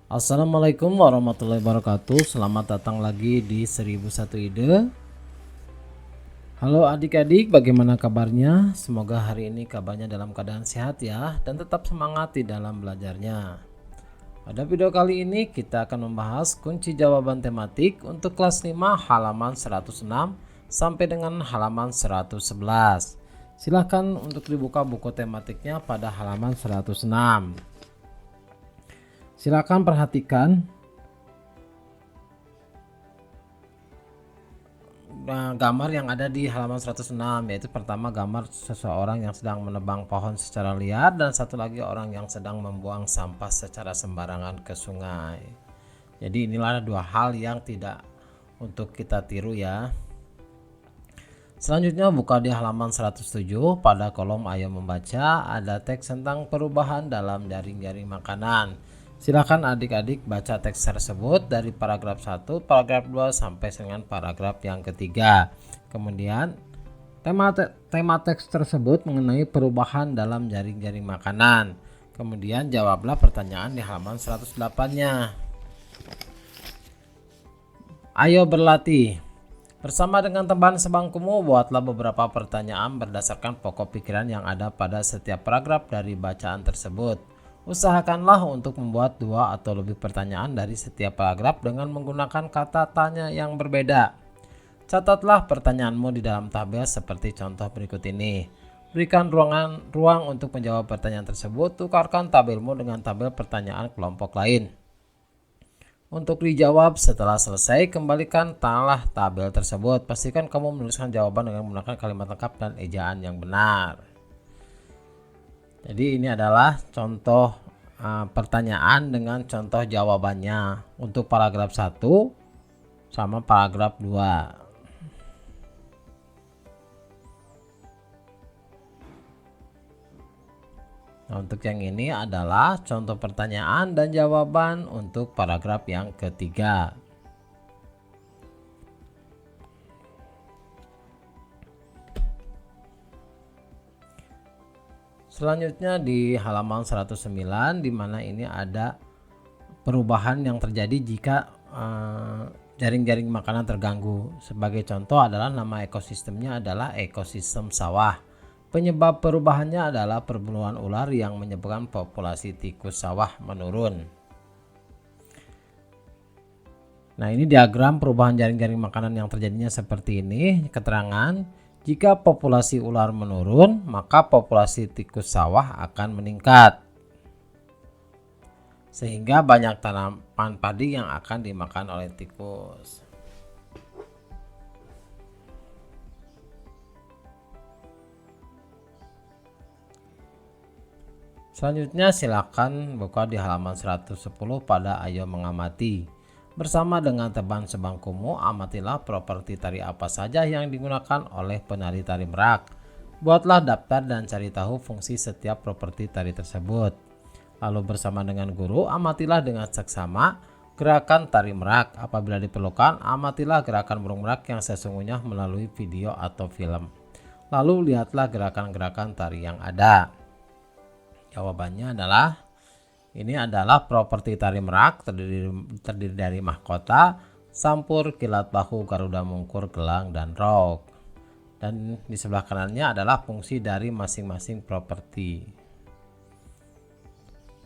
Assalamualaikum warahmatullahi wabarakatuh. Selamat datang lagi di 1001 Ide. Halo adik-adik, bagaimana kabarnya? Semoga hari ini kabarnya dalam keadaan sehat ya, dan tetap semangat di dalam belajarnya. Pada video kali ini kita akan membahas kunci jawaban tematik untuk kelas 5 halaman 106 sampai dengan halaman 111. Silahkan untuk dibuka buku tematiknya pada halaman 106. Silakan perhatikan gambar yang ada di halaman 106, yaitu pertama gambar seseorang yang sedang menebang pohon secara liar dan satu lagi orang yang sedang membuang sampah secara sembarangan ke sungai. Jadi inilah dua hal yang tidak untuk kita tiru ya. Selanjutnya buka di halaman 107, pada kolom ayo membaca ada teks tentang perubahan dalam jaring-jaring makanan. Silakan adik-adik baca teks tersebut dari paragraf 1, paragraf 2 sampai dengan paragraf yang ketiga. Kemudian tema teks tersebut mengenai perubahan dalam jaring-jaring makanan. Kemudian jawablah pertanyaan di halaman 108-nya. Ayo berlatih. Bersama dengan teman sebangkumu, buatlah beberapa pertanyaan berdasarkan pokok pikiran yang ada pada setiap paragraf dari bacaan tersebut. Usahakanlah untuk membuat 2 atau lebih pertanyaan dari setiap paragraf dengan menggunakan kata tanya yang berbeda. Catatlah pertanyaanmu di dalam tabel seperti contoh berikut ini. Berikan ruang untuk menjawab pertanyaan tersebut. Tukarkan tabelmu dengan tabel pertanyaan kelompok lain. Untuk dijawab setelah selesai, kembalikan tabel tersebut. Pastikan kamu menuliskan jawaban dengan menggunakan kalimat lengkap dan ejaan yang benar. Jadi ini adalah contoh pertanyaan dengan contoh jawabannya untuk paragraf 1 sama paragraf 2. Nah, untuk yang ini adalah contoh pertanyaan dan jawaban untuk paragraf yang ketiga. Selanjutnya di halaman 109, di mana ini ada perubahan yang terjadi jika jaring-jaring makanan terganggu. Sebagai contoh adalah nama ekosistemnya adalah ekosistem sawah. Penyebab perubahannya adalah perburuan ular yang menyebabkan populasi tikus sawah menurun. Nah, ini diagram perubahan jaring-jaring makanan yang terjadinya seperti ini. Keterangan, jika populasi ular menurun, maka populasi tikus sawah akan meningkat. Sehingga banyak tanaman padi yang akan dimakan oleh tikus. Selanjutnya silakan buka di halaman 110 pada ayo mengamati. Bersama dengan teman sebangkumu, amatilah properti tari apa saja yang digunakan oleh penari tari merak. Buatlah daftar dan cari tahu fungsi setiap properti tari tersebut. Lalu bersama dengan guru, amatilah dengan seksama gerakan tari merak. Apabila diperlukan, amatilah gerakan burung merak yang sesungguhnya melalui video atau film. Lalu lihatlah gerakan-gerakan tari yang ada. Jawabannya adalah ini adalah properti tari merak terdiri dari mahkota, sampur, kilat bahu, garuda mungkur, gelang, dan rok. Dan di sebelah kanannya adalah fungsi dari masing-masing properti.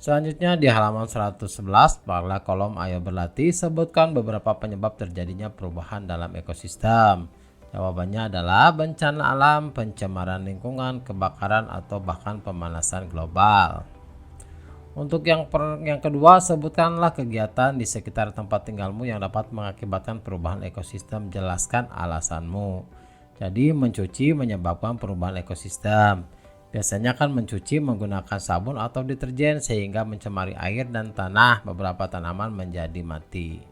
Selanjutnya di halaman 111 pada kolom ayo berlatih, sebutkan beberapa penyebab terjadinya perubahan dalam ekosistem. Jawabannya adalah bencana alam, pencemaran lingkungan, kebakaran, atau bahkan pemanasan global. Untuk yang kedua, sebutkanlah kegiatan di sekitar tempat tinggalmu yang dapat mengakibatkan perubahan ekosistem. Jelaskan alasanmu. Jadi mencuci menyebabkan perubahan ekosistem. Biasanya kan mencuci menggunakan sabun atau deterjen sehingga mencemari air dan tanah, beberapa tanaman menjadi mati.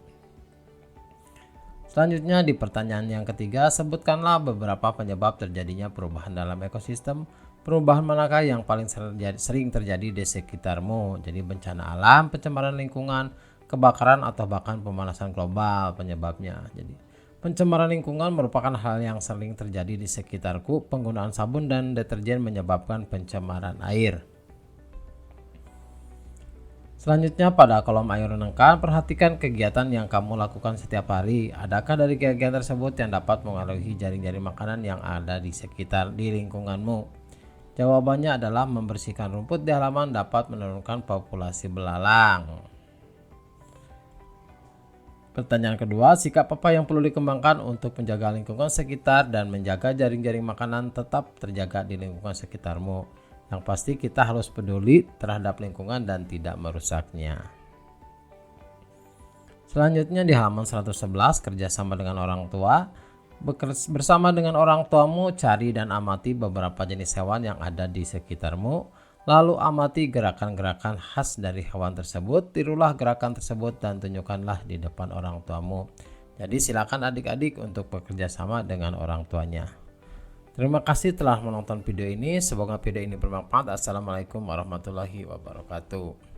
Selanjutnya di pertanyaan yang ketiga, sebutkanlah beberapa penyebab terjadinya perubahan dalam ekosistem. Perubahan manakah yang paling sering terjadi di sekitarmu? Jadi bencana alam, pencemaran lingkungan, kebakaran, atau bahkan pemanasan global penyebabnya. Jadi pencemaran lingkungan merupakan hal yang sering terjadi di sekitarku. Penggunaan sabun dan deterjen menyebabkan pencemaran air. Selanjutnya pada kolom ayo renungkan, perhatikan kegiatan yang kamu lakukan setiap hari. Adakah dari kegiatan tersebut yang dapat mengaruhi jaring-jaring makanan yang ada di sekitar di lingkunganmu? Jawabannya adalah membersihkan rumput di halaman dapat menurunkan populasi belalang. Pertanyaan kedua, sikap apa yang perlu dikembangkan untuk menjaga lingkungan sekitar dan menjaga jaring-jaring makanan tetap terjaga di lingkungan sekitarmu? Yang pasti kita harus peduli terhadap lingkungan dan tidak merusaknya. Selanjutnya di halaman 111, kerjasama dengan orang tua. Bersama dengan orang tuamu, cari dan amati beberapa jenis hewan yang ada di sekitarmu. Lalu amati gerakan-gerakan khas dari hewan tersebut, tirulah gerakan tersebut dan tunjukkanlah di depan orang tuamu. Jadi silakan adik-adik untuk bekerja sama dengan orang tuanya. Terima kasih telah menonton video ini, semoga video ini bermanfaat. Assalamualaikum warahmatullahi wabarakatuh.